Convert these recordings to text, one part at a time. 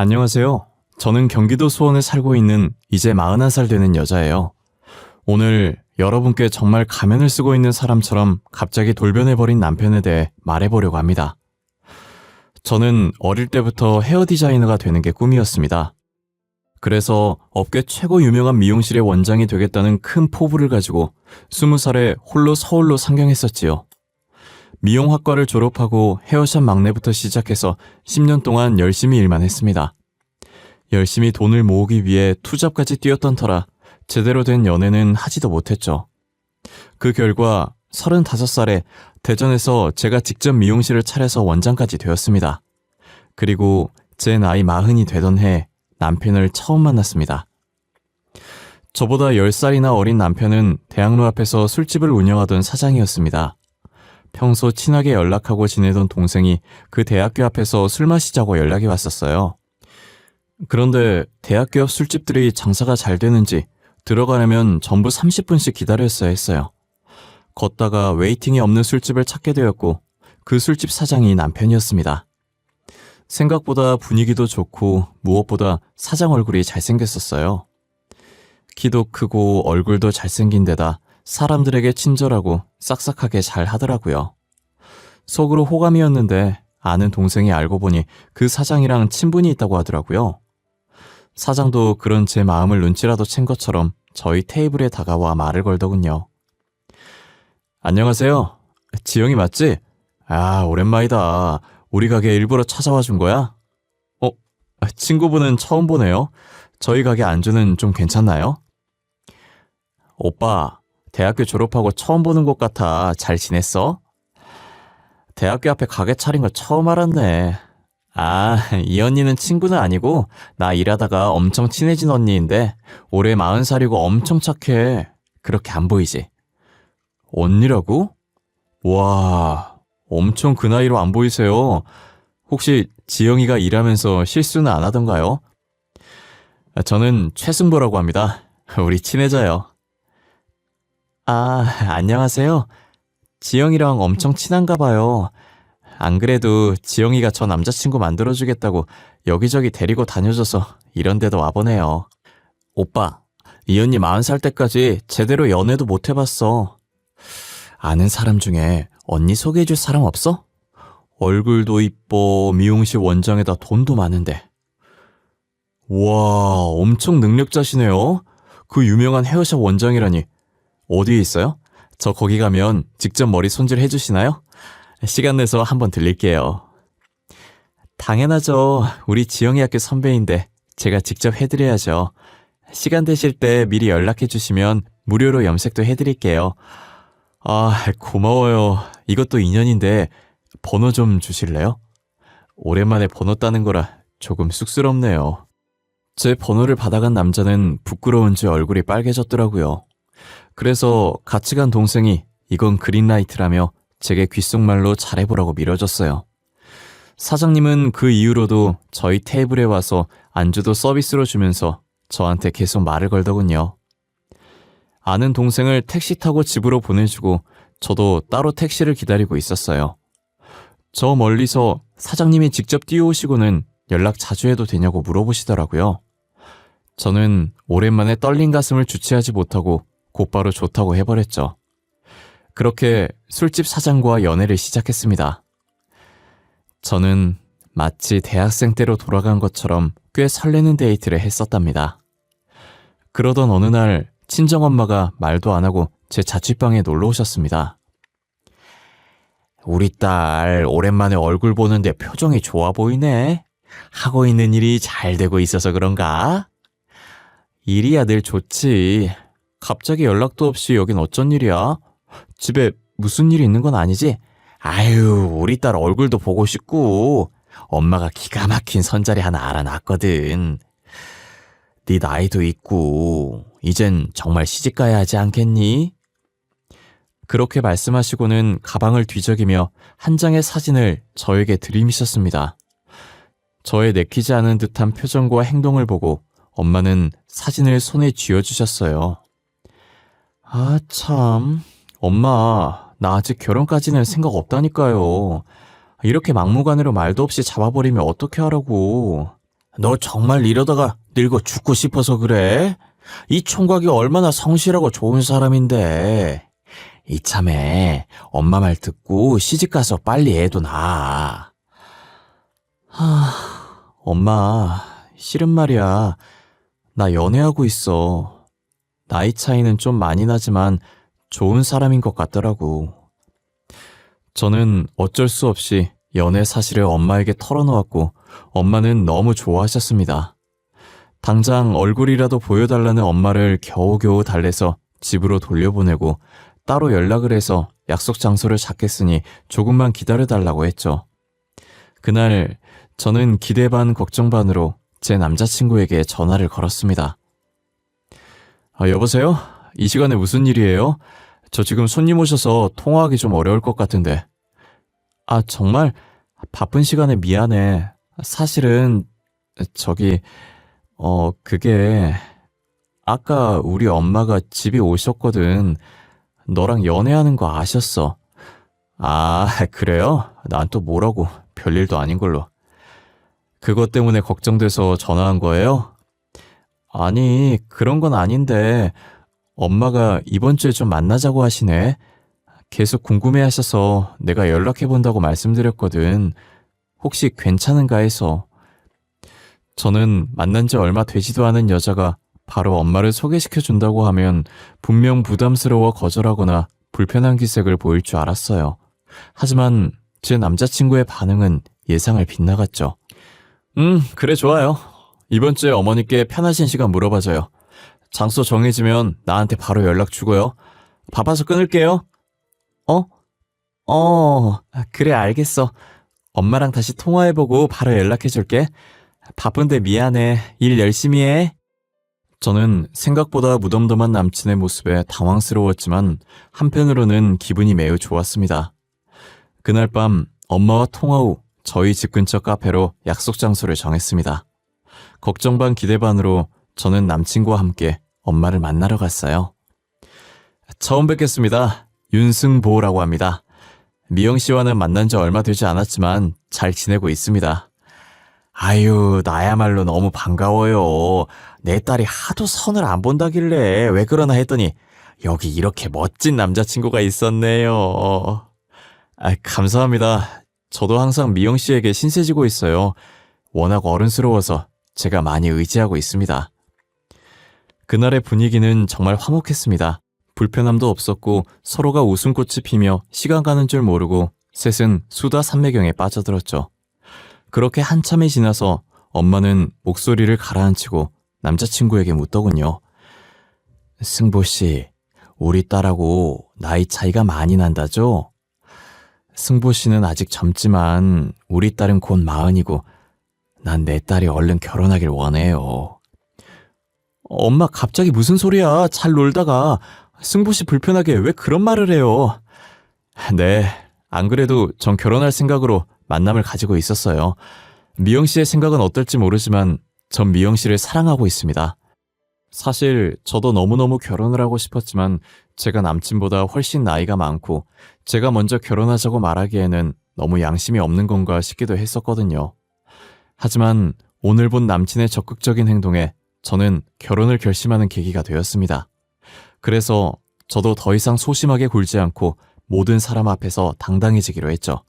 안녕하세요. 저는 경기도 수원에 살고 있는 이제 41살 되는 여자예요. 오늘 여러분께 정말 가면을 쓰고 있는 사람처럼 갑자기 돌변해버린 남편에 대해 말해보려고 합니다. 저는 어릴 때부터 헤어 디자이너가 되는 게 꿈이었습니다. 그래서 업계 최고 유명한 미용실의 원장이 되겠다는 큰 포부를 가지고 20살에 홀로 서울로 상경했었지요. 미용학과를 졸업하고 헤어샵 막내부터 시작해서 10년 동안 열심히 일만 했습니다. 열심히 돈을 모으기 위해 투잡까지 뛰었던 터라 제대로 된 연애는 하지도 못했죠. 그 결과 35살에 대전에서 제가 직접 미용실을 차려서 원장까지 되었습니다. 그리고 제 나이 40이 되던 해 남편을 처음 만났습니다. 저보다 10살이나 어린 남편은 대학로 앞에서 술집을 운영하던 사장이었습니다. 평소 친하게 연락하고 지내던 동생이 그 대학교 앞에서 술 마시자고 연락이 왔었어요. 그런데 대학교 앞 술집들이 장사가 잘 되는지 들어가려면 전부 30분씩 기다렸어야 했어요. 걷다가 웨이팅이 없는 술집을 찾게 되었고 그 술집 사장이 남편이었습니다. 생각보다 분위기도 좋고 무엇보다 사장 얼굴이 잘생겼었어요. 키도 크고 얼굴도 잘생긴 데다 사람들에게 친절하고 싹싹하게 잘 하더라고요. 속으로 호감이었는데 아는 동생이 알고 보니 그 사장이랑 친분이 있다고 하더라고요. 사장도 그런 제 마음을 눈치라도 챈 것처럼 저희 테이블에 다가와 말을 걸더군요. 안녕하세요. 지영이 맞지? 아, 오랜만이다. 우리 가게 일부러 찾아와 준 거야? 친구분은 처음 보네요. 저희 가게 안주는 좀 괜찮나요? 오빠, 대학교 졸업하고 처음 보는 것 같아. 잘 지냈어? 대학교 앞에 가게 차린 거 처음 알았네. 아, 이 언니는 친구는 아니고 나 일하다가 엄청 친해진 언니인데 올해 40살이고 엄청 착해. 그렇게 안 보이지? 언니라고? 와, 엄청 그 나이로 안 보이세요. 혹시 지영이가 일하면서 실수는 안 하던가요? 저는 최승보라고 합니다. 우리 친해져요. 아, 안녕하세요. 지영이랑 엄청 친한가 봐요. 안 그래도 지영이가 저 남자친구 만들어주겠다고 여기저기 데리고 다녀줘서 이런 데도 와보네요. 오빠, 이 언니 40살 때까지 제대로 연애도 못 해봤어. 아는 사람 중에 언니 소개해줄 사람 없어? 얼굴도 이뻐, 미용실 원장에다 돈도 많은데. 와, 엄청 능력자시네요. 그 유명한 헤어샵 원장이라니. 어디에 있어요? 저 거기 가면 직접 머리 손질 해주시나요? 시간 내서 한번 들릴게요. 당연하죠. 우리 지영이 학교 선배인데 제가 직접 해드려야죠. 시간 되실 때 미리 연락해 주시면 무료로 염색도 해드릴게요. 아, 고마워요. 이것도 인연인데 번호 좀 주실래요? 오랜만에 번호 따는 거라 조금 쑥스럽네요. 제 번호를 받아간 남자는 부끄러운지 얼굴이 빨개졌더라고요. 그래서 같이 간 동생이 이건 그린라이트라며 제게 귓속말로 잘해보라고 밀어줬어요. 사장님은 그 이후로도 저희 테이블에 와서 안주도 서비스로 주면서 저한테 계속 말을 걸더군요. 아는 동생을 택시 타고 집으로 보내주고 저도 따로 택시를 기다리고 있었어요. 저 멀리서 사장님이 직접 뛰어오시고는 연락 자주 해도 되냐고 물어보시더라고요. 저는 오랜만에 떨린 가슴을 주체하지 못하고 곧바로 좋다고 해버렸죠. 그렇게 술집 사장과 연애를 시작했습니다. 저는 마치 대학생 때로 돌아간 것처럼 꽤 설레는 데이트를 했었답니다. 그러던 어느 날 친정엄마가 말도 안 하고 제 자취방에 놀러 오셨습니다. 우리 딸 오랜만에 얼굴 보는데 표정이 좋아 보이네. 하고 있는 일이 잘 되고 있어서 그런가? 일이야 늘 좋지. 갑자기 연락도 없이 여긴 어쩐 일이야? 집에 무슨 일이 있는 건 아니지? 아유, 우리 딸 얼굴도 보고 싶고 엄마가 기가 막힌 선자리 하나 알아놨거든. 네 나이도 있고 이젠 정말 시집가야 하지 않겠니? 그렇게 말씀하시고는 가방을 뒤적이며 한 장의 사진을 저에게 들이미셨습니다. 저의 내키지 않은 듯한 표정과 행동을 보고 엄마는 사진을 손에 쥐어주셨어요. 아, 참. 엄마, 나 아직 결혼까지는 생각 없다니까요. 이렇게 막무가내로 말도 없이 잡아버리면 어떻게 하라고. 너 정말 이러다가 늙어 죽고 싶어서 그래? 이 총각이 얼마나 성실하고 좋은 사람인데. 이참에 엄마 말 듣고 시집가서 빨리 애도 낳아. 엄마, 실은 말이야. 나 연애하고 있어. 나이 차이는 좀 많이 나지만 좋은 사람인 것 같더라고. 저는 어쩔 수 없이 연애 사실을 엄마에게 털어놓았고 엄마는 너무 좋아하셨습니다. 당장 얼굴이라도 보여달라는 엄마를 겨우겨우 달래서 집으로 돌려보내고 따로 연락을 해서 약속 장소를 잡겠으니 조금만 기다려달라고 했죠. 그날 저는 기대 반 걱정 반으로 제 남자친구에게 전화를 걸었습니다. 여보세요? 이 시간에 무슨 일이에요? 저 지금 손님 오셔서 통화하기 좀 어려울 것 같은데. 정말 바쁜 시간에 미안해. 사실은 그게 아까 우리 엄마가 집에 오셨거든. 너랑 연애하는 거 아셨어. 그래요? 난 또 뭐라고. 별일도 아닌 걸로. 그것 때문에 걱정돼서 전화한 거예요? 아니, 그런 건 아닌데 엄마가 이번 주에 좀 만나자고 하시네. 계속 궁금해하셔서 내가 연락해본다고 말씀드렸거든. 혹시 괜찮은가 해서. 저는 만난 지 얼마 되지도 않은 여자가 바로 엄마를 소개시켜준다고 하면 분명 부담스러워 거절하거나 불편한 기색을 보일 줄 알았어요. 하지만 제 남자친구의 반응은 예상을 빗나갔죠. 그래 좋아요. 이번 주에 어머니께 편하신 시간 물어봐줘요. 장소 정해지면 나한테 바로 연락 주고요. 바빠서 끊을게요. 그래 알겠어. 엄마랑 다시 통화해보고 바로 연락해줄게. 바쁜데 미안해. 일 열심히 해. 저는 생각보다 무덤덤한 남친의 모습에 당황스러웠지만 한편으로는 기분이 매우 좋았습니다. 그날 밤 엄마와 통화 후 저희 집 근처 카페로 약속 장소를 정했습니다. 걱정 반 기대 반으로 저는 남친과 함께 엄마를 만나러 갔어요. 처음 뵙겠습니다. 윤승보라고 합니다. 미영 씨와는 만난 지 얼마 되지 않았지만 잘 지내고 있습니다. 아유, 나야말로 너무 반가워요. 내 딸이 하도 선을 안 본다길래 왜 그러나 했더니 여기 이렇게 멋진 남자친구가 있었네요. 감사합니다. 저도 항상 미영 씨에게 신세지고 있어요. 워낙 어른스러워서 제가 많이 의지하고 있습니다. 그날의 분위기는 정말 화목했습니다. 불편함도 없었고 서로가 웃음꽃이 피며 시간 가는 줄 모르고 셋은 수다 산매경에 빠져들었죠. 그렇게 한참이 지나서 엄마는 목소리를 가라앉히고 남자친구에게 묻더군요. 승보씨, 우리 딸하고 나이 차이가 많이 난다죠? 승보씨는 아직 젊지만 우리 딸은 곧 40이고 난 내 딸이 얼른 결혼하길 원해요. 엄마 갑자기 무슨 소리야. 잘 놀다가 승보씨 불편하게 왜 그런 말을 해요. 네, 안 그래도 전 결혼할 생각으로 만남을 가지고 있었어요. 미영 씨의 생각은 어떨지 모르지만 전 미영 씨를 사랑하고 있습니다. 사실 저도 너무너무 결혼을 하고 싶었지만 제가 남친보다 훨씬 나이가 많고 제가 먼저 결혼하자고 말하기에는 너무 양심이 없는 건가 싶기도 했었거든요. 하지만 오늘 본 남친의 적극적인 행동에 저는 결혼을 결심하는 계기가 되었습니다. 그래서 저도 더 이상 소심하게 굴지 않고 모든 사람 앞에서 당당해지기로 했죠.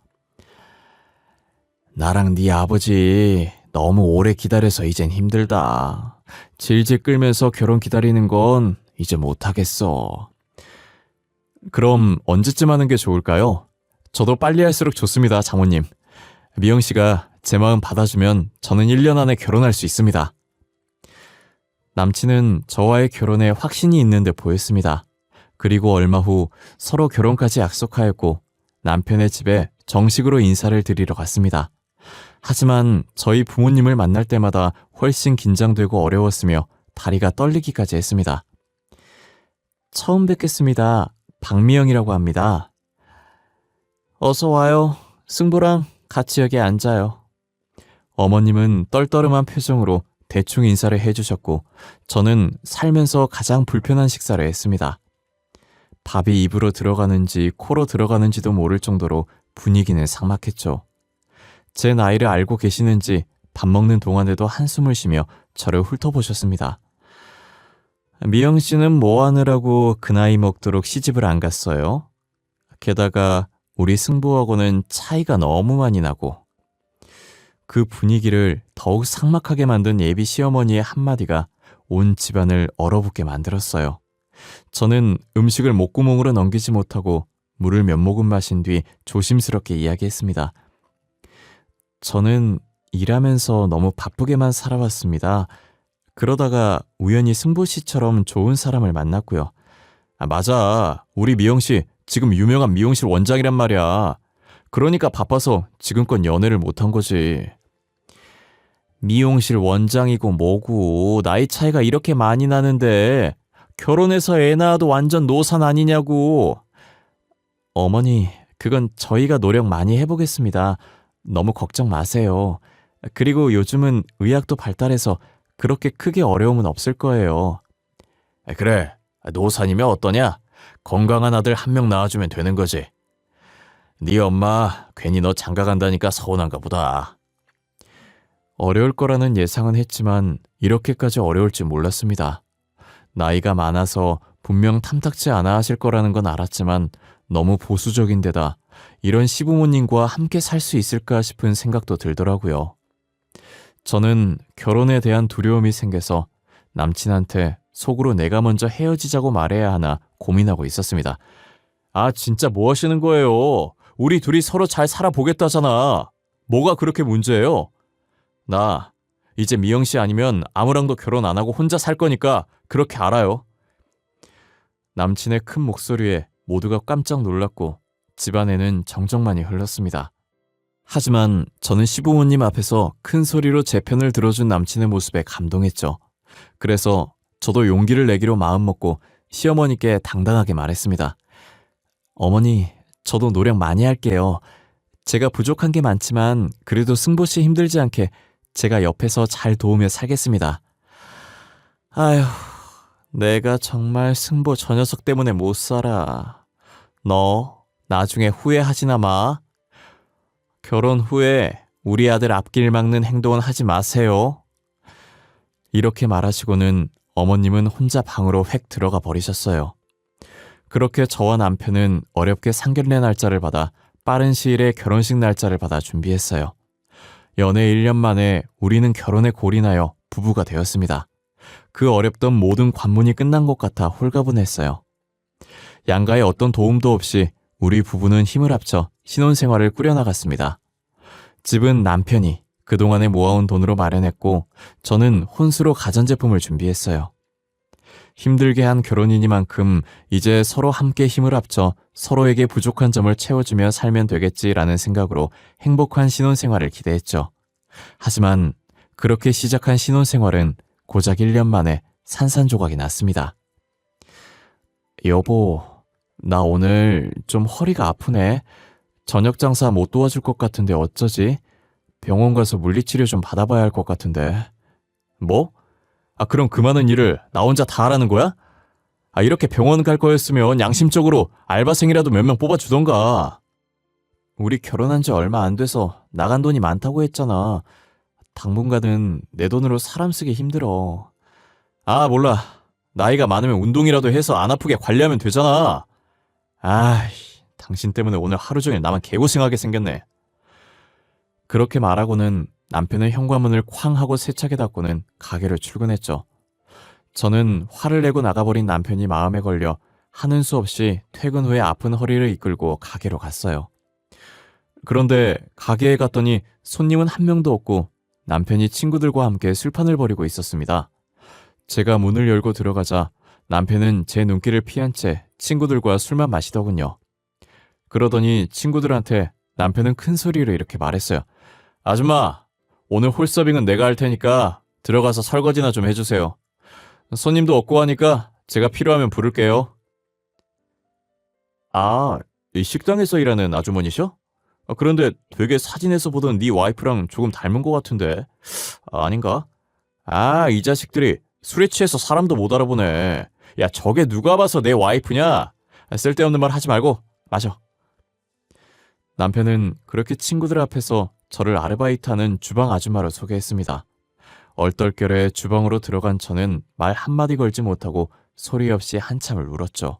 나랑 네 아버지 너무 오래 기다려서 이젠 힘들다. 질질 끌면서 결혼 기다리는 건 이제 못하겠어. 그럼 언제쯤 하는 게 좋을까요? 저도 빨리 할수록 좋습니다, 장모님. 미영 씨가 제 마음 받아주면 저는 1년 안에 결혼할 수 있습니다. 남친은 저와의 결혼에 확신이 있는 듯 보였습니다. 그리고 얼마 후 서로 결혼까지 약속하였고 남편의 집에 정식으로 인사를 드리러 갔습니다. 하지만 저희 부모님을 만날 때마다 훨씬 긴장되고 어려웠으며 다리가 떨리기까지 했습니다. 처음 뵙겠습니다. 박미영이라고 합니다. 어서 와요. 승보랑 같이 여기 앉아요. 어머님은 떨떠름한 표정으로 대충 인사를 해주셨고 저는 살면서 가장 불편한 식사를 했습니다. 밥이 입으로 들어가는지 코로 들어가는지도 모를 정도로 분위기는 삭막했죠. 제 나이를 알고 계시는지 밥 먹는 동안에도 한숨을 쉬며 저를 훑어보셨습니다. 미영 씨는 뭐 하느라고 그 나이 먹도록 시집을 안 갔어요? 게다가 우리 승부하고는 차이가 너무 많이 나고. 그 분위기를 더욱 삭막하게 만든 예비 시어머니의 한마디가 온 집안을 얼어붙게 만들었어요. 저는 음식을 목구멍으로 넘기지 못하고 물을 몇 모금 마신 뒤 조심스럽게 이야기했습니다. 저는 일하면서 너무 바쁘게만 살아왔습니다. 그러다가 우연히 승보 씨처럼 좋은 사람을 만났고요. 맞아. 우리 미영 씨 지금 유명한 미용실 원장이란 말이야. 그러니까 바빠서 지금껏 연애를 못한 거지. 미용실 원장이고 뭐고 나이 차이가 이렇게 많이 나는데 결혼해서 애 낳아도 완전 노산 아니냐고. 어머니, 그건 저희가 노력 많이 해보겠습니다. 너무 걱정 마세요. 그리고 요즘은 의학도 발달해서 그렇게 크게 어려움은 없을 거예요. 그래, 노산이면 어떠냐? 건강한 아들 한 명 낳아주면 되는 거지. 네 엄마 괜히 너 장가 간다니까 서운한가 보다. 어려울 거라는 예상은 했지만 이렇게까지 어려울 줄 몰랐습니다. 나이가 많아서 분명 탐탁지 않아 하실 거라는 건 알았지만 너무 보수적인 데다 이런 시부모님과 함께 살 수 있을까 싶은 생각도 들더라고요. 저는 결혼에 대한 두려움이 생겨서 남친한테 속으로 내가 먼저 헤어지자고 말해야 하나 고민하고 있었습니다. 아, 진짜 뭐 하시는 거예요? 우리 둘이 서로 잘 살아보겠다잖아. 뭐가 그렇게 문제예요? 나 이제 미영 씨 아니면 아무랑도 결혼 안 하고 혼자 살 거니까 그렇게 알아요. 남친의 큰 목소리에 모두가 깜짝 놀랐고 집안에는 정적만이 흘렀습니다. 하지만 저는 시부모님 앞에서 큰 소리로 제 편을 들어준 남친의 모습에 감동했죠. 그래서 저도 용기를 내기로 마음먹고 시어머니께 당당하게 말했습니다. 어머니, 저도 노력 많이 할게요. 제가 부족한 게 많지만 그래도 승보 씨 힘들지 않게 제가 옆에서 잘 도우며 살겠습니다. 아휴, 내가 정말 승보 저 녀석 때문에 못 살아. 너 나중에 후회하지나 마. 결혼 후에 우리 아들 앞길 막는 행동은 하지 마세요. 이렇게 말하시고는 어머님은 혼자 방으로 획 들어가 버리셨어요. 그렇게 저와 남편은 어렵게 상견례 날짜를 받아 빠른 시일에 결혼식 날짜를 받아 준비했어요. 연애 1년 만에 우리는 결혼에 골인하여 부부가 되었습니다. 그 어렵던 모든 관문이 끝난 것 같아 홀가분했어요. 양가의 어떤 도움도 없이 우리 부부는 힘을 합쳐 신혼생활을 꾸려나갔습니다. 집은 남편이 그동안에 모아온 돈으로 마련했고 저는 혼수로 가전제품을 준비했어요. 힘들게 한 결혼이니만큼 이제 서로 함께 힘을 합쳐 서로에게 부족한 점을 채워주며 살면 되겠지라는 생각으로 행복한 신혼생활을 기대했죠. 하지만 그렇게 시작한 신혼생활은 고작 1년 만에 산산조각이 났습니다. 여보, 나 오늘 좀 허리가 아프네. 저녁 장사 못 도와줄 것 같은데 어쩌지? 병원 가서 물리치료 좀 받아봐야 할 것 같은데. 뭐? 아, 그럼 그 많은 일을 나 혼자 다 하라는 거야? 아, 이렇게 병원 갈 거였으면 양심적으로 알바생이라도 몇 명 뽑아주던가. 우리 결혼한 지 얼마 안 돼서 나간 돈이 많다고 했잖아. 당분간은 내 돈으로 사람 쓰기 힘들어. 아, 몰라. 나이가 많으면 운동이라도 해서 안 아프게 관리하면 되잖아. 아이, 당신 때문에 오늘 하루 종일 나만 개고생하게 생겼네. 그렇게 말하고는 남편의 현관문을 쾅 하고 세차게 닫고는 가게를 출근했죠. 저는 화를 내고 나가버린 남편이 마음에 걸려 하는 수 없이 퇴근 후에 아픈 허리를 이끌고 가게로 갔어요. 그런데 가게에 갔더니 손님은 한 명도 없고 남편이 친구들과 함께 술판을 벌이고 있었습니다. 제가 문을 열고 들어가자 남편은 제 눈길을 피한 채 친구들과 술만 마시더군요. 그러더니 친구들한테 남편은 큰 소리로 이렇게 말했어요. 아줌마, 오늘 홀서빙은 내가 할 테니까 들어가서 설거지나 좀 해주세요. 손님도 없고 하니까 제가 필요하면 부를게요. 아, 이 식당에서 일하는 아주머니셔? 그런데 되게 사진에서 보던 네 와이프랑 조금 닮은 것 같은데. 아닌가? 아, 이 자식들이 술에 취해서 사람도 못 알아보네. 야, 저게 누가 봐서 내 와이프냐? 쓸데없는 말 하지 말고 마셔. 남편은 그렇게 친구들 앞에서 저를 아르바이트하는 주방 아줌마로 소개했습니다. 얼떨결에 주방으로 들어간 저는 말 한마디 걸지 못하고 소리 없이 한참을 울었죠.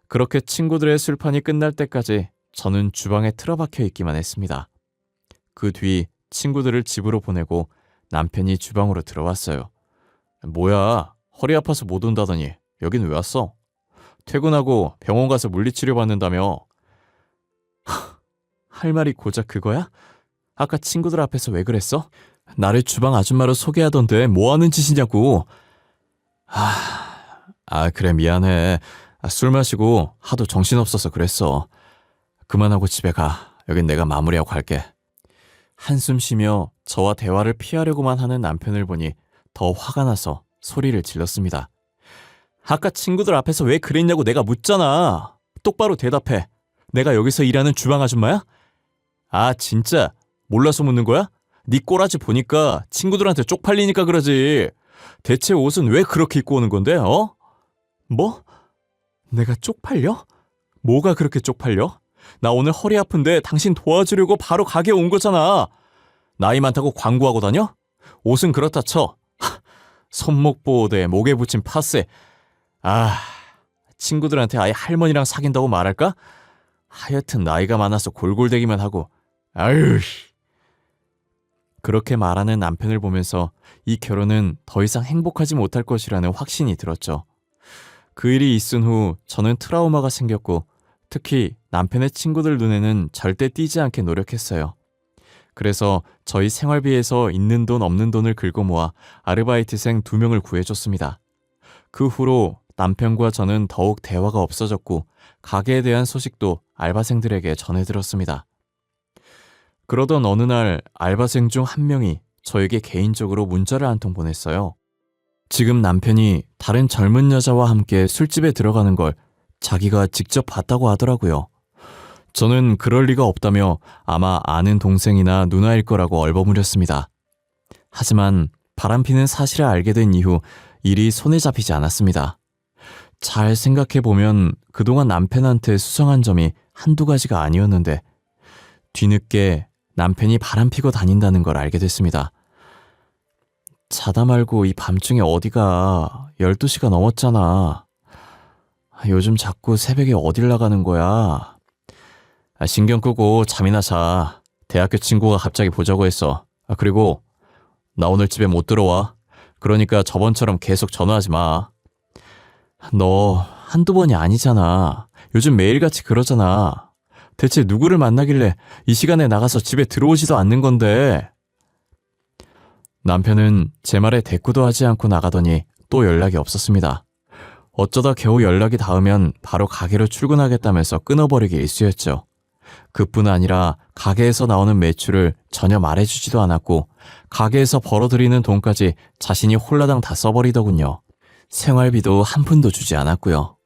그렇게 친구들의 술판이 끝날 때까지 저는 주방에 틀어박혀 있기만 했습니다. 그 뒤 친구들을 집으로 보내고 남편이 주방으로 들어왔어요. 뭐야, 허리 아파서 못 온다더니 여긴 왜 왔어? 퇴근하고 병원 가서 물리치료 받는다며. 할 말이 고작 그거야? 아까 친구들 앞에서 왜 그랬어? 나를 주방 아줌마로 소개하던데 뭐 하는 짓이냐고. 그래, 미안해. 술 마시고 하도 정신없어서 그랬어. 그만하고 집에 가. 여긴 내가 마무리하고 갈게. 한숨 쉬며 저와 대화를 피하려고만 하는 남편을 보니 더 화가 나서 소리를 질렀습니다. 아까 친구들 앞에서 왜 그랬냐고 내가 묻잖아. 똑바로 대답해. 내가 여기서 일하는 주방 아줌마야? 진짜 몰라서 묻는 거야? 네 꼬라지 보니까 친구들한테 쪽팔리니까 그러지. 대체 옷은 왜 그렇게 입고 오는 건데, 어? 뭐? 내가 쪽팔려? 뭐가 그렇게 쪽팔려? 나 오늘 허리 아픈데 당신 도와주려고 바로 가게에 온 거잖아. 나이 많다고 광고하고 다녀? 옷은 그렇다 쳐. 손목 보호대, 목에 붙인 파스. 친구들한테 아예 할머니랑 사귄다고 말할까? 하여튼 나이가 많아서 골골대기만 하고. 아유. 그렇게 말하는 남편을 보면서 이 결혼은 더 이상 행복하지 못할 것이라는 확신이 들었죠. 그 일이 있은 후 저는 트라우마가 생겼고 특히 남편의 친구들 눈에는 절대 띄지 않게 노력했어요. 그래서 저희 생활비에서 있는 돈 없는 돈을 긁어 모아 아르바이트생 2명을 구해줬습니다. 그 후로 남편과 저는 더욱 대화가 없어졌고 가게에 대한 소식도 알바생들에게 전해들었습니다. 그러던 어느 날 알바생 중 한 명이 저에게 개인적으로 문자를 한 통 보냈어요. 지금 남편이 다른 젊은 여자와 함께 술집에 들어가는 걸 자기가 직접 봤다고 하더라고요. 저는 그럴 리가 없다며 아마 아는 동생이나 누나일 거라고 얼버무렸습니다. 하지만 바람피는 사실을 알게 된 이후 일이 손에 잡히지 않았습니다. 잘 생각해보면 그동안 남편한테 수상한 점이 한두 가지가 아니었는데 뒤늦게 남편이 바람피고 다닌다는 걸 알게 됐습니다. 자다 말고 이 밤중에 어디가 12시가 넘었잖아. 요즘 자꾸 새벽에 어딜 나가는 거야. 신경 끄고 잠이나 자. 대학교 친구가 갑자기 보자고 했어. 그리고 나 오늘 집에 못 들어와. 그러니까 저번처럼 계속 전화하지 마. 너 한두 번이 아니잖아. 요즘 매일같이 그러잖아. 대체 누구를 만나길래 이 시간에 나가서 집에 들어오지도 않는 건데. 남편은 제 말에 대꾸도 하지 않고 나가더니 또 연락이 없었습니다. 어쩌다 겨우 연락이 닿으면 바로 가게로 출근하겠다면서 끊어버리기 일쑤였죠. 그뿐 아니라 가게에서 나오는 매출을 전혀 말해주지도 않았고 가게에서 벌어들이는 돈까지 자신이 홀라당 다 써버리더군요. 생활비도 한 푼도 주지 않았고요.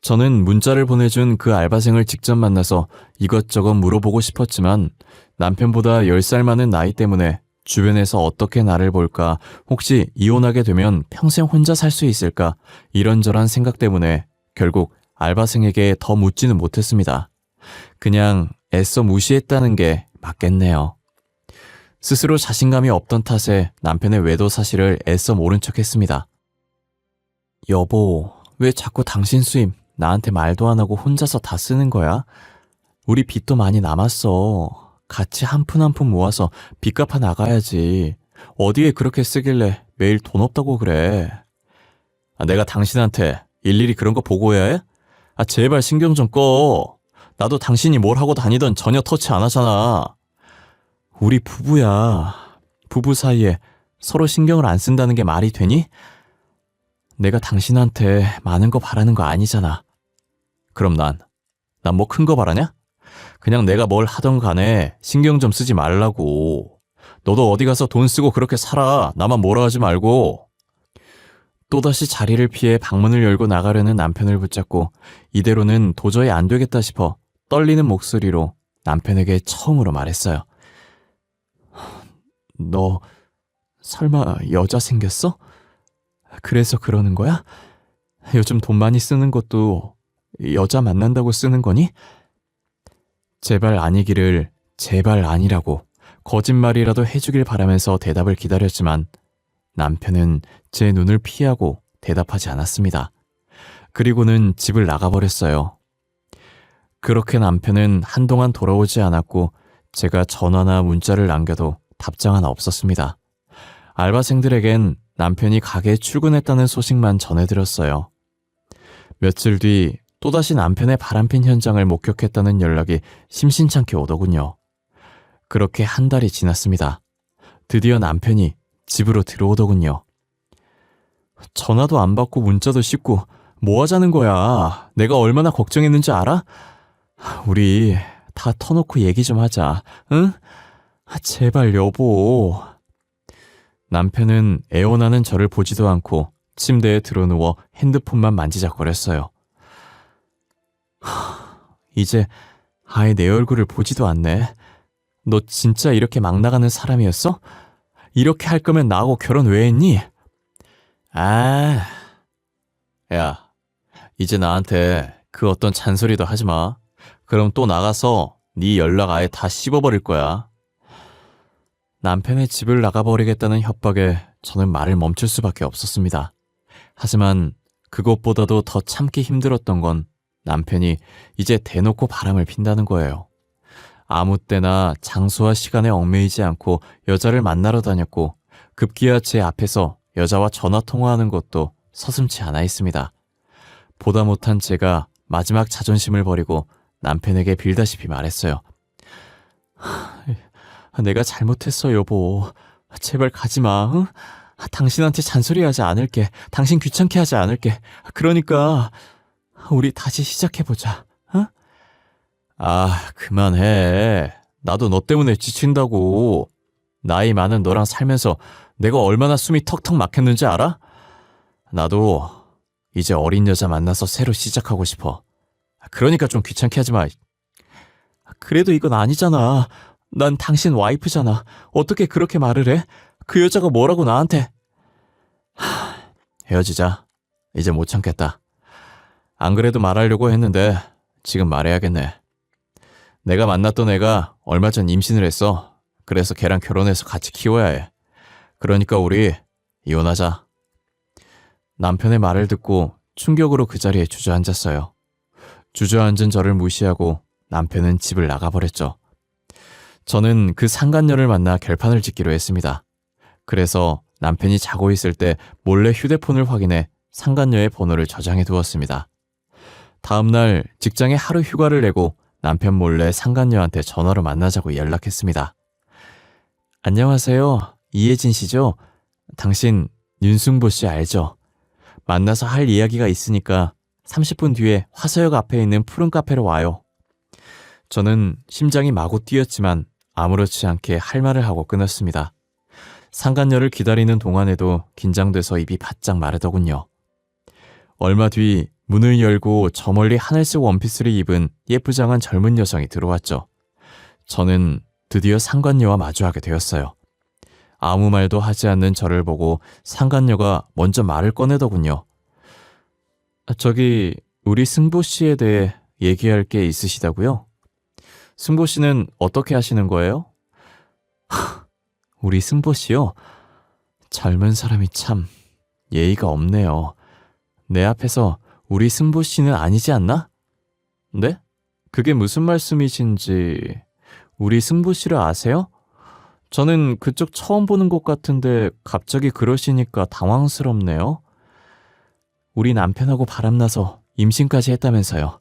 저는 문자를 보내준 그 알바생을 직접 만나서 이것저것 물어보고 싶었지만 남편보다 10살 많은 나이 때문에 주변에서 어떻게 나를 볼까, 혹시 이혼하게 되면 평생 혼자 살 수 있을까 이런저런 생각 때문에 결국 알바생에게 더 묻지는 못했습니다. 그냥 애써 무시했다는 게 맞겠네요. 스스로 자신감이 없던 탓에 남편의 외도 사실을 애써 모른 척했습니다. 여보, 왜 자꾸 당신 수입 나한테 말도 안 하고 혼자서 다 쓰는 거야? 우리 빚도 많이 남았어. 같이 한 푼 한 푼 모아서 빚 갚아 나가야지. 어디에 그렇게 쓰길래 매일 돈 없다고 그래. 내가 당신한테 일일이 그런 거 보고해야 해? 제발 신경 좀 꺼. 나도 당신이 뭘 하고 다니던 전혀 터치 안 하잖아. 우리 부부야. 부부 사이에 서로 신경을 안 쓴다는 게 말이 되니? 내가 당신한테 많은 거 바라는 거 아니잖아. 그럼 난 뭐 큰 거 바라냐? 그냥 내가 뭘 하던 간에 신경 좀 쓰지 말라고. 너도 어디 가서 돈 쓰고 그렇게 살아. 나만 뭐라 하지 말고. 또다시 자리를 피해 방문을 열고 나가려는 남편을 붙잡고 이대로는 도저히 안 되겠다 싶어 떨리는 목소리로 남편에게 처음으로 말했어요. 너 설마 여자 생겼어? 그래서 그러는 거야? 요즘 돈 많이 쓰는 것도 여자 만난다고 쓰는 거니? 제발 아니기를 제발 아니라고 거짓말이라도 해주길 바라면서 대답을 기다렸지만 남편은 제 눈을 피하고 대답하지 않았습니다. 그리고는 집을 나가버렸어요. 그렇게 남편은 한동안 돌아오지 않았고 제가 전화나 문자를 남겨도 답장 하나 없었습니다. 알바생들에겐 남편이 가게에 출근했다는 소식만 전해드렸어요. 며칠 뒤 또다시 남편의 바람핀 현장을 목격했다는 연락이 심심찮게 오더군요. 그렇게 한 달이 지났습니다. 드디어 남편이 집으로 들어오더군요. 전화도 안 받고 문자도 씹고 뭐 하자는 거야? 내가 얼마나 걱정했는지 알아? 우리 다 터놓고 얘기 좀 하자, 응? 제발 여보. 남편은 애원하는 저를 보지도 않고 침대에 드러누워 핸드폰만 만지작거렸어요. 이제 아예 내 얼굴을 보지도 않네. 너 진짜 이렇게 막 나가는 사람이었어? 이렇게 할 거면 나하고 결혼 왜 했니? 아, 야, 이제 나한테 그 어떤 잔소리도 하지 마. 그럼 또 나가서 네 연락 아예 다 씹어버릴 거야. 남편의 집을 나가버리겠다는 협박에 저는 말을 멈출 수밖에 없었습니다. 하지만 그것보다도 더 참기 힘들었던 건 남편이 이제 대놓고 바람을 핀다는 거예요. 아무 때나 장소와 시간에 얽매이지 않고 여자를 만나러 다녔고 급기야 제 앞에서 여자와 전화 통화하는 것도 서슴지 않아 있습니다. 보다 못한 제가 마지막 자존심을 버리고 남편에게 빌다시피 말했어요. 내가 잘못했어, 여보. 제발 가지마, 응? 당신한테 잔소리하지 않을게. 당신 귀찮게 하지 않을게. 그러니까 우리 다시 시작해보자, 응? 아, 그만해. 나도 너 때문에 지친다고. 나이 많은 너랑 살면서 내가 얼마나 숨이 턱턱 막혔는지 알아? 나도 이제 어린 여자 만나서 새로 시작하고 싶어. 그러니까 좀 귀찮게 하지 마. 그래도 이건 아니잖아. 난 당신 와이프잖아. 어떻게 그렇게 말을 해? 그 여자가 뭐라고 나한테. 헤어지자. 이제 못 참겠다. 안 그래도 말하려고 했는데 지금 말해야겠네. 내가 만났던 애가 얼마 전 임신을 했어. 그래서 걔랑 결혼해서 같이 키워야 해. 그러니까 우리 이혼하자. 남편의 말을 듣고 충격으로 그 자리에 주저앉았어요. 주저앉은 저를 무시하고 남편은 집을 나가버렸죠. 저는 그 상간녀를 만나 결판을 짓기로 했습니다. 그래서 남편이 자고 있을 때 몰래 휴대폰을 확인해 상간녀의 번호를 저장해 두었습니다. 다음날 직장에 하루 휴가를 내고 남편 몰래 상간녀한테 전화로 만나자고 연락했습니다. 안녕하세요. 이혜진 씨죠? 당신 윤승보 씨 알죠? 만나서 할 이야기가 있으니까 30분 뒤에 화서역 앞에 있는 푸른 카페로 와요. 저는 심장이 마구 뛰었지만 아무렇지 않게 할 말을 하고 끊었습니다. 상간녀를 기다리는 동안에도 긴장돼서 입이 바짝 마르더군요. 얼마 뒤 문을 열고 저 멀리 하늘색 원피스를 입은 예쁘장한 젊은 여성이 들어왔죠. 저는 드디어 상간녀와 마주하게 되었어요. 아무 말도 하지 않는 저를 보고 상간녀가 먼저 말을 꺼내더군요. 저기 우리 승보 씨에 대해 얘기할 게 있으시다고요? 승보 씨는 어떻게 하시는 거예요? 우리 승보 씨요? 젊은 사람이 참 예의가 없네요. 내 앞에서 우리 승보 씨는 아니지 않나? 네? 그게 무슨 말씀이신지... 우리 승보 씨를 아세요? 저는 그쪽 처음 보는 것 같은데 갑자기 그러시니까 당황스럽네요. 우리 남편하고 바람나서 임신까지 했다면서요.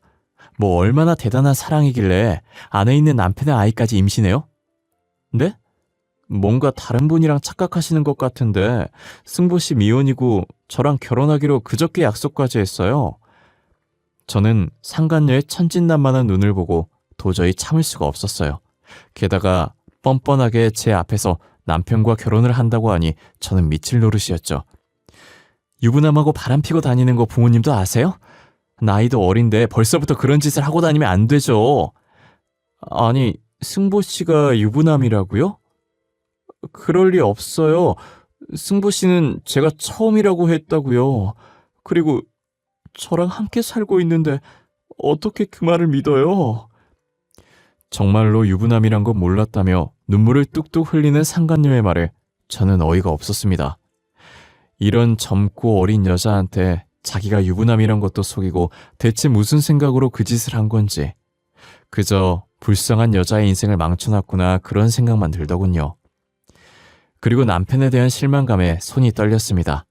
뭐 얼마나 대단한 사랑이길래 안에 있는 남편의 아이까지 임신해요? 네? 뭔가 다른 분이랑 착각하시는 것 같은데 승보 씨 미혼이고 저랑 결혼하기로 그저께 약속까지 했어요. 저는 상간녀의 천진난만한 눈을 보고 도저히 참을 수가 없었어요. 게다가 뻔뻔하게 제 앞에서 남편과 결혼을 한다고 하니 저는 미칠 노릇이었죠. 유부남하고 바람피고 다니는 거 부모님도 아세요? 나이도 어린데 벌써부터 그런 짓을 하고 다니면 안 되죠. 아니, 승보 씨가 유부남이라고요? 그럴 리 없어요. 승보 씨는 제가 처음이라고 했다고요. 그리고 저랑 함께 살고 있는데 어떻게 그 말을 믿어요? 정말로 유부남이란 건 몰랐다며 눈물을 뚝뚝 흘리는 상간녀의 말에 저는 어이가 없었습니다. 이런 젊고 어린 여자한테 자기가 유부남이란 것도 속이고 대체 무슨 생각으로 그 짓을 한 건지, 그저 불쌍한 여자의 인생을 망쳐놨구나 그런 생각만 들더군요. 그리고 남편에 대한 실망감에 손이 떨렸습니다.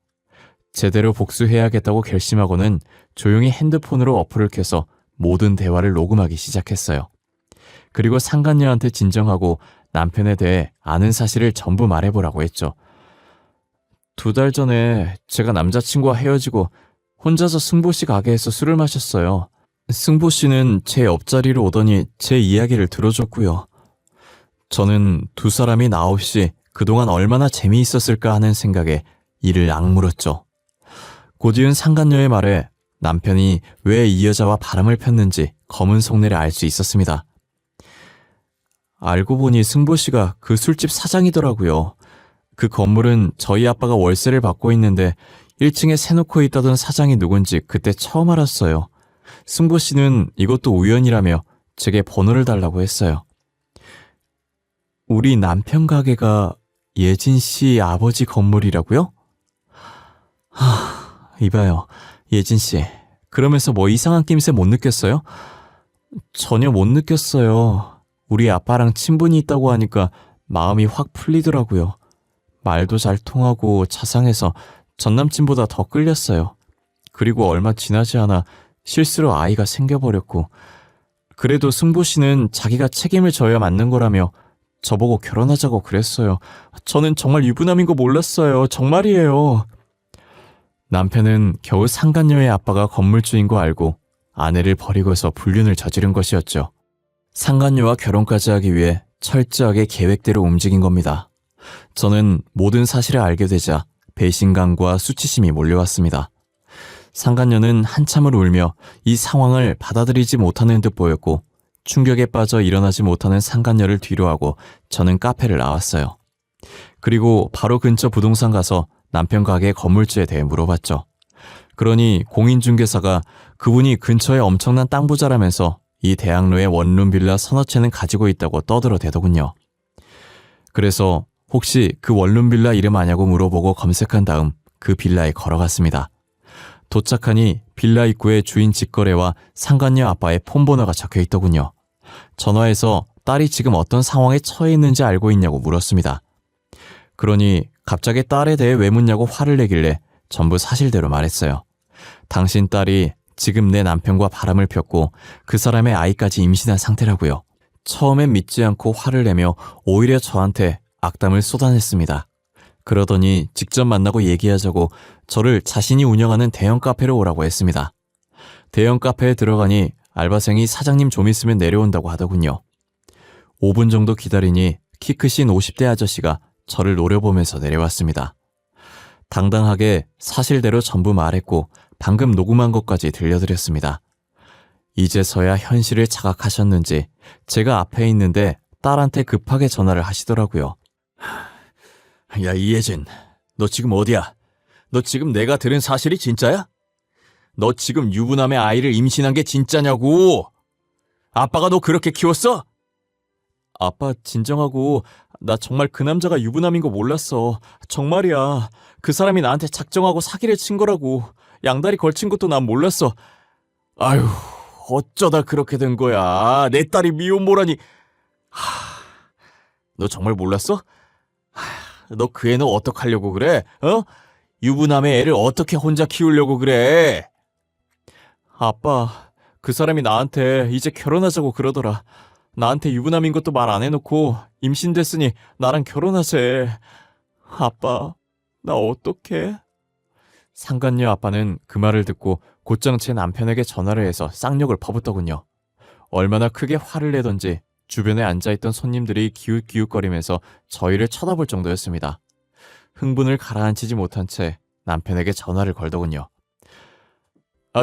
제대로 복수해야겠다고 결심하고는 조용히 핸드폰으로 어플을 켜서 모든 대화를 녹음하기 시작했어요. 그리고 상간녀한테 진정하고 남편에 대해 아는 사실을 전부 말해보라고 했죠. 2달 전에 제가 남자친구와 헤어지고 혼자서 승보씨 가게에서 술을 마셨어요. 승보씨는 제 옆자리로 오더니 제 이야기를 들어줬고요. 저는 두 사람이 나 없이 그동안 얼마나 재미있었을까 하는 생각에 이를 악물었죠. 곧이은 상간녀의 말에 남편이 왜 이 여자와 바람을 폈는지 검은 속내를 알 수 있었습니다. 알고 보니 승보씨가 그 술집 사장이더라고요. 그 건물은 저희 아빠가 월세를 받고 있는데 1층에 세놓고 있다던 사장이 누군지 그때 처음 알았어요. 승보씨는 이것도 우연이라며 제게 번호를 달라고 했어요. 우리 남편 가게가 예진씨 아버지 건물이라고요? 이봐요, 예진씨. 그러면서 뭐 이상한 낌새 못 느꼈어요? 전혀 못 느꼈어요. 우리 아빠랑 친분이 있다고 하니까 마음이 확 풀리더라고요. 말도 잘 통하고 자상해서 전남친보다 더 끌렸어요. 그리고 얼마 지나지 않아 실수로 아이가 생겨버렸고, 그래도 승보 씨는 자기가 책임을 져야 맞는 거라며 저보고 결혼하자고 그랬어요. 저는 정말 유부남인 거 몰랐어요. 정말이에요. 남편은 겨우 상간녀의 아빠가 건물주인 거 알고 아내를 버리고서 불륜을 저지른 것이었죠. 상간녀와 결혼까지 하기 위해 철저하게 계획대로 움직인 겁니다. 저는 모든 사실을 알게 되자 배신감과 수치심이 몰려왔습니다. 상간녀는 한참을 울며 이 상황을 받아들이지 못하는 듯 보였고, 충격에 빠져 일어나지 못하는 상간녀를 뒤로하고 저는 카페를 나왔어요. 그리고 바로 근처 부동산 가서 남편 가게 건물주에 대해 물어봤죠. 그러니 공인중개사가 그분이 근처에 엄청난 땅 부자라면서 이 대학로에 원룸 빌라 서너 채는 가지고 있다고 떠들어대더군요. 그래서 혹시 그 원룸 빌라 이름 아냐고 물어보고 검색한 다음 그 빌라에 걸어갔습니다. 도착하니 빌라 입구에 주인 직거래와 상간녀 아빠의 폰번호가 적혀 있더군요. 전화해서 딸이 지금 어떤 상황에 처해 있는지 알고 있냐고 물었습니다. 그러니 갑자기 딸에 대해 왜 묻냐고 화를 내길래 전부 사실대로 말했어요. 당신 딸이 지금 내 남편과 바람을 폈고 그 사람의 아이까지 임신한 상태라고요. 처음엔 믿지 않고 화를 내며 오히려 저한테 악담을 쏟아냈습니다. 그러더니 직접 만나고 얘기하자고 저를 자신이 운영하는 대형 카페로 오라고 했습니다. 대형 카페에 들어가니 알바생이 사장님 좀 있으면 내려온다고 하더군요. 5분 정도 기다리니 키 크신 50대 아저씨가 저를 노려보면서 내려왔습니다. 당당하게 사실대로 전부 말했고 방금 녹음한 것까지 들려드렸습니다. 이제서야 현실을 자각하셨는지 제가 앞에 있는데 딸한테 급하게 전화를 하시더라고요. 야, 이예진, 너 지금 어디야? 너 지금 내가 들은 사실이 진짜야? 너 지금 유부남의 아이를 임신한 게 진짜냐고! 아빠가 너 그렇게 키웠어? 아빠 진정하고, 나 정말 그 남자가 유부남인 거 몰랐어. 정말이야. 그 사람이 나한테 작정하고 사기를 친 거라고. 양다리 걸친 것도 난 몰랐어. 아휴, 어쩌다 그렇게 된 거야. 내 딸이 미혼모라니. 너 정말 몰랐어? 너 그 애는 어떡하려고 그래? 어? 유부남의 애를 어떻게 혼자 키우려고 그래? 아빠, 그 사람이 나한테 이제 결혼하자고 그러더라. 나한테 유부남인 것도 말 안 해놓고 임신됐으니 나랑 결혼하재. 아빠, 나 어떡해? 상간녀 아빠는 그 말을 듣고 곧장 제 남편에게 전화를 해서 쌍욕을 퍼붓더군요. 얼마나 크게 화를 내던지 주변에 앉아있던 손님들이 기웃기웃거리면서 저희를 쳐다볼 정도였습니다. 흥분을 가라앉히지 못한 채 남편에게 전화를 걸더군요.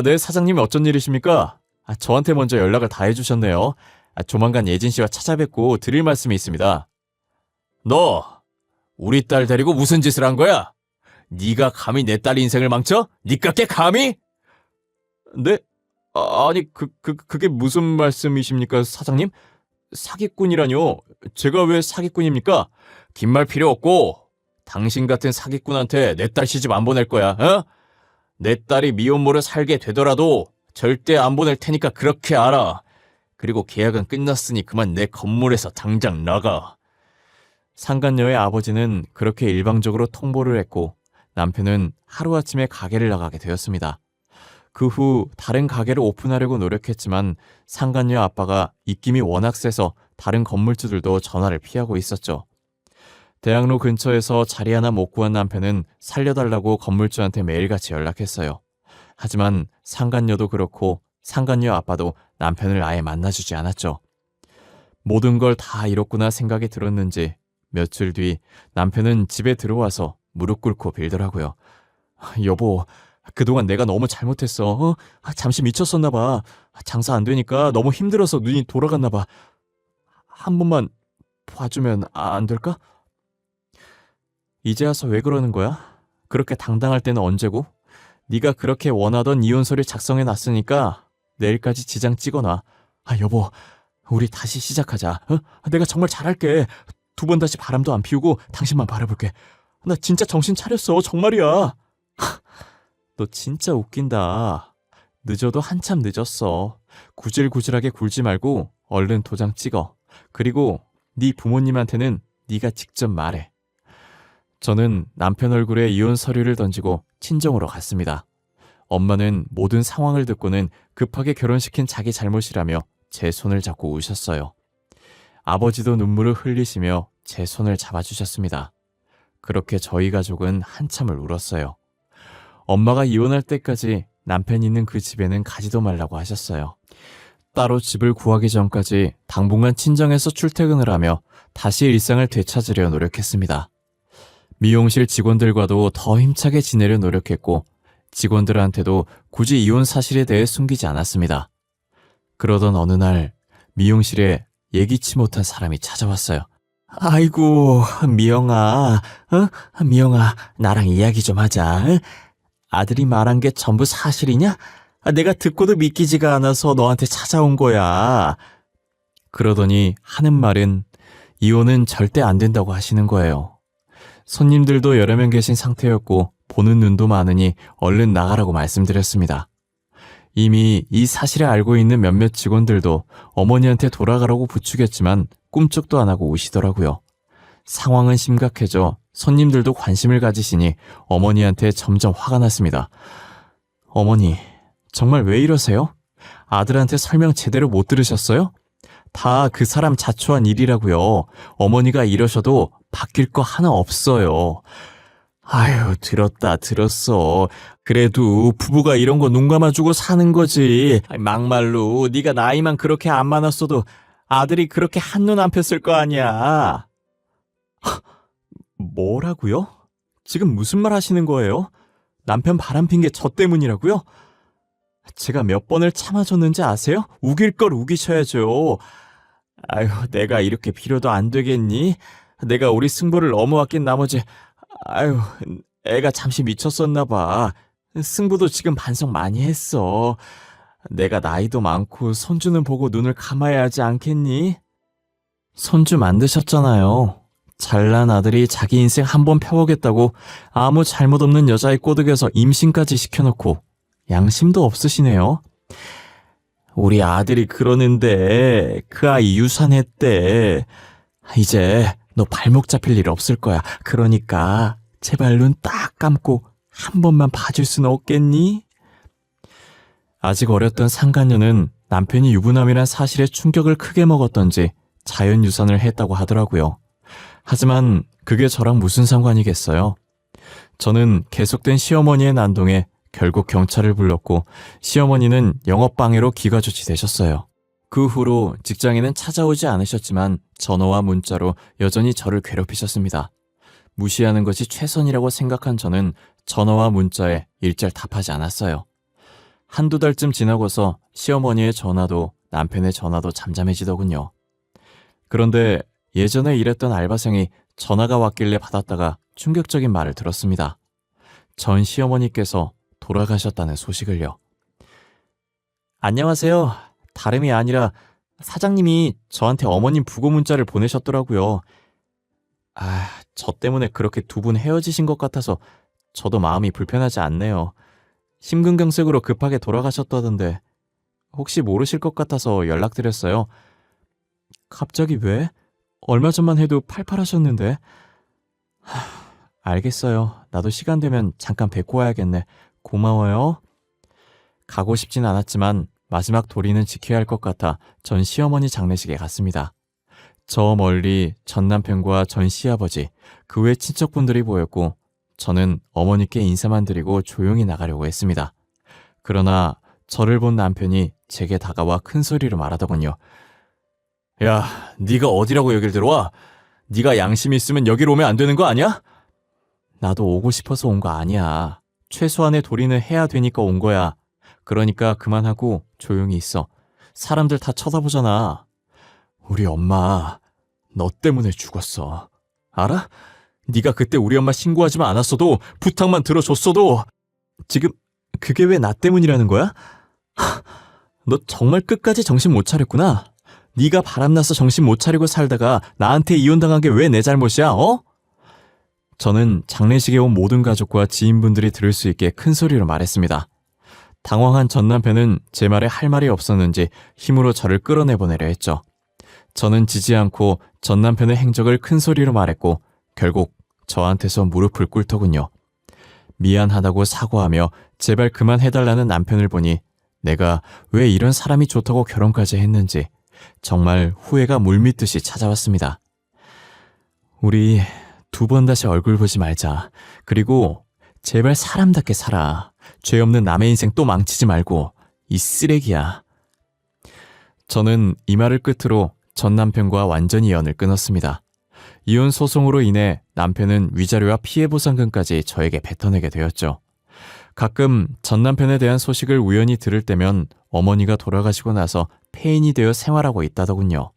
네, 사장님이 어쩐 일이십니까? 저한테 먼저 연락을 다 해주셨네요. 조만간 예진씨와 찾아뵙고 드릴 말씀이 있습니다. 너, 우리 딸 데리고 무슨 짓을 한 거야? 네가 감히 내 딸 인생을 망쳐? 니깎게 감히? 네? 아니, 그게 무슨 말씀이십니까, 사장님? 사기꾼이라뇨? 제가 왜 사기꾼입니까? 긴 말 필요 없고 당신 같은 사기꾼한테 내 딸 시집 안 보낼 거야. 어? 내 딸이 미혼모로 살게 되더라도 절대 안 보낼 테니까 그렇게 알아. 그리고 계약은 끝났으니 그만 내 건물에서 당장 나가. 상간녀의 아버지는 그렇게 일방적으로 통보를 했고 남편은 하루아침에 가게를 나가게 되었습니다. 그 후 다른 가게를 오픈하려고 노력했지만 상간녀 아빠가 입김이 워낙 세서 다른 건물주들도 전화를 피하고 있었죠. 대학로 근처에서 자리 하나 못 구한 남편은 살려달라고 건물주한테 매일같이 연락했어요. 하지만 상간녀도 그렇고 상간녀 아빠도 남편을 아예 만나주지 않았죠. 모든 걸 다 잃었구나 생각이 들었는지 며칠 뒤 남편은 집에 들어와서 무릎 꿇고 빌더라고요. 여보, 그동안 내가 너무 잘못했어. 어? 잠시 미쳤었나 봐. 장사 안 되니까 너무 힘들어서 눈이 돌아갔나 봐. 한 번만 봐주면 안 될까? 이제 와서 왜 그러는 거야? 그렇게 당당할 때는 언제고? 네가 그렇게 원하던 이혼서를 작성해 놨으니까 내일까지 지장 찍어놔. 여보, 우리 다시 시작하자. 어? 내가 정말 잘할게. 2번 다시 바람도 안 피우고 당신만 바라볼게. 나 진짜 정신 차렸어. 정말이야. 너 진짜 웃긴다. 늦어도 한참 늦었어. 구질구질하게 굴지 말고 얼른 도장 찍어. 그리고 네 부모님한테는 네가 직접 말해. 저는 남편 얼굴에 이혼 서류를 던지고 친정으로 갔습니다. 엄마는 모든 상황을 듣고는 급하게 결혼시킨 자기 잘못이라며 제 손을 잡고 우셨어요. 아버지도 눈물을 흘리시며 제 손을 잡아주셨습니다. 그렇게 저희 가족은 한참을 울었어요. 엄마가 이혼할 때까지 남편 있는 그 집에는 가지도 말라고 하셨어요. 따로 집을 구하기 전까지 당분간 친정에서 출퇴근을 하며 다시 일상을 되찾으려 노력했습니다. 미용실 직원들과도 더 힘차게 지내려 노력했고 직원들한테도 굳이 이혼 사실에 대해 숨기지 않았습니다. 그러던 어느 날 미용실에 예기치 못한 사람이 찾아왔어요. 아이고, 미영아, 미영아, 나랑 이야기 좀 하자. 아들이 말한 게 전부 사실이냐? 내가 듣고도 믿기지가 않아서 너한테 찾아온 거야. 그러더니 하는 말은 이혼은 절대 안 된다고 하시는 거예요. 손님들도 여러 명 계신 상태였고 보는 눈도 많으니 얼른 나가라고 말씀드렸습니다. 이미 이 사실을 알고 있는 몇몇 직원들도 어머니한테 돌아가라고 부추겼지만 꿈쩍도 안 하고 우시더라고요. 상황은 심각해져 손님들도 관심을 가지시니 어머니한테 점점 화가 났습니다. 어머니, 정말 왜 이러세요? 아들한테 설명 제대로 못 들으셨어요? 다 그 사람 자초한 일이라고요. 어머니가 이러셔도 바뀔 거 하나 없어요. 아유, 들었어. 그래도 부부가 이런 거 눈 감아주고 사는 거지. 막말로 네가 나이만 그렇게 안 많았어도 아들이 그렇게 한눈 안 폈을 거 아니야. 뭐라고요? 지금 무슨 말 하시는 거예요? 남편 바람핀 게 저 때문이라고요? 제가 몇 번을 참아줬는지 아세요? 우길 걸 우기셔야죠. 아유, 내가 이렇게 빌어도 안 되겠니? 내가 우리 승부를 너무 아낀 나머지, 아유, 애가 잠시 미쳤었나 봐. 승부도 지금 반성 많이 했어. 내가 나이도 많고 손주는 보고 눈을 감아야 하지 않겠니? 손주 만드셨잖아요. 잘난 아들이 자기 인생 한번 펴보겠다고 아무 잘못 없는 여자의 꼬드겨서 임신까지 시켜놓고 양심도 없으시네요. 우리 아들이 그러는데 그 아이 유산했대. 이제 너 발목 잡힐 일 없을 거야. 그러니까 제발 눈 딱 감고 한 번만 봐줄 수는 없겠니? 아직 어렸던 상간녀는 남편이 유부남이란 사실에 충격을 크게 먹었던지 자연유산을 했다고 하더라고요. 하지만 그게 저랑 무슨 상관이겠어요? 저는 계속된 시어머니의 난동에 결국 경찰을 불렀고 시어머니는 영업방해로 기가조치되셨어요. 그 후로 직장에는 찾아오지 않으셨지만 전화와 문자로 여전히 저를 괴롭히셨습니다. 무시하는 것이 최선이라고 생각한 저는 전화와 문자에 일절 답하지 않았어요. 한두 달쯤 지나고서 시어머니의 전화도 남편의 전화도 잠잠해지더군요. 그런데 예전에 일했던 알바생이 전화가 왔길래 받았다가 충격적인 말을 들었습니다. 전 시어머니께서 돌아가셨다는 소식을요. 안녕하세요. 다름이 아니라 사장님이 저한테 어머님 부고 문자를 보내셨더라고요. 저 때문에 그렇게 두 분 헤어지신 것 같아서 저도 마음이 불편하지 않네요. 심근경색으로 급하게 돌아가셨다던데 혹시 모르실 것 같아서 연락드렸어요. 갑자기 왜? 얼마 전만 해도 팔팔하셨는데. 알겠어요. 나도 시간 되면 잠깐 뵙고 와야겠네. 고마워요. 가고 싶진 않았지만 마지막 도리는 지켜야 할 것 같아 전 시어머니 장례식에 갔습니다. 저 멀리 전 남편과 전 시아버지, 그 외 친척분들이 보였고 저는 어머니께 인사만 드리고 조용히 나가려고 했습니다. 그러나 저를 본 남편이 제게 다가와 큰 소리로 말하더군요. 야, 네가 어디라고 여길 들어와? 네가 양심이 있으면 여기로 오면 안 되는 거 아니야? 나도 오고 싶어서 온 거 아니야. 최소한의 도리는 해야 되니까 온 거야. 그러니까 그만하고 조용히 있어. 사람들 다 쳐다보잖아. 우리 엄마, 너 때문에 죽었어. 알아? 네가 그때 우리 엄마 신고하지만 않았어도 부탁만 들어줬어도 지금 그게 왜 나 때문이라는 거야? 너 정말 끝까지 정신 못 차렸구나. 네가 바람나서 정신 못 차리고 살다가 나한테 이혼당한 게 왜 내 잘못이야, 어? 저는 장례식에 온 모든 가족과 지인분들이 들을 수 있게 큰 소리로 말했습니다. 당황한 전 남편은 제 말에 할 말이 없었는지 힘으로 저를 끌어내보내려 했죠. 저는 지지 않고 전 남편의 행적을 큰 소리로 말했고 결국 저한테서 무릎을 꿇더군요. 미안하다고 사과하며 제발 그만해달라는 남편을 보니 내가 왜 이런 사람이 좋다고 결혼까지 했는지 정말 후회가 물밀듯이 찾아왔습니다. 우리 2번 다시 얼굴 보지 말자. 그리고 제발 사람답게 살아. 죄 없는 남의 인생 또 망치지 말고. 이 쓰레기야. 저는 이 말을 끝으로 전 남편과 완전히 연을 끊었습니다. 이혼 소송으로 인해 남편은 위자료와 피해보상금까지 저에게 뱉어내게 되었죠. 가끔 전 남편에 대한 소식을 우연히 들을 때면 어머니가 돌아가시고 나서 폐인이 되어 생활하고 있다더군요.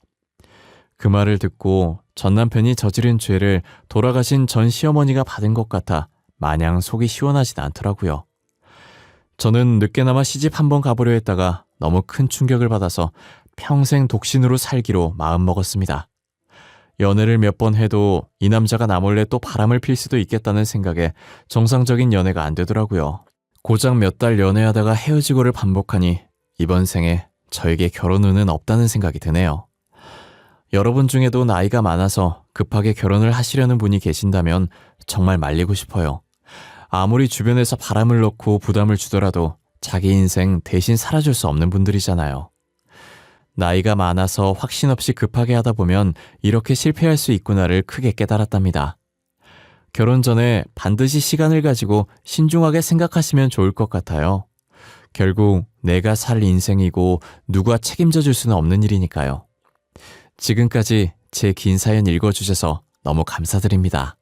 그 말을 듣고 전 남편이 저지른 죄를 돌아가신 전 시어머니가 받은 것 같아 마냥 속이 시원하진 않더라고요. 저는 늦게나마 시집 한번 가보려 했다가 너무 큰 충격을 받아서 평생 독신으로 살기로 마음먹었습니다. 연애를 몇 번 해도 이 남자가 나 몰래 또 바람을 필 수도 있겠다는 생각에 정상적인 연애가 안 되더라고요. 고작 몇 달 연애하다가 헤어지고를 반복하니 이번 생에 저에게 결혼 운은 없다는 생각이 드네요. 여러분 중에도 나이가 많아서 급하게 결혼을 하시려는 분이 계신다면 정말 말리고 싶어요. 아무리 주변에서 바람을 넣고 부담을 주더라도 자기 인생 대신 살아줄 수 없는 분들이잖아요. 나이가 많아서 확신 없이 급하게 하다 보면 이렇게 실패할 수 있구나를 크게 깨달았답니다. 결혼 전에 반드시 시간을 가지고 신중하게 생각하시면 좋을 것 같아요. 결국 내가 살 인생이고 누가 책임져 줄 수는 없는 일이니까요. 지금까지 제 긴 사연 읽어주셔서 너무 감사드립니다.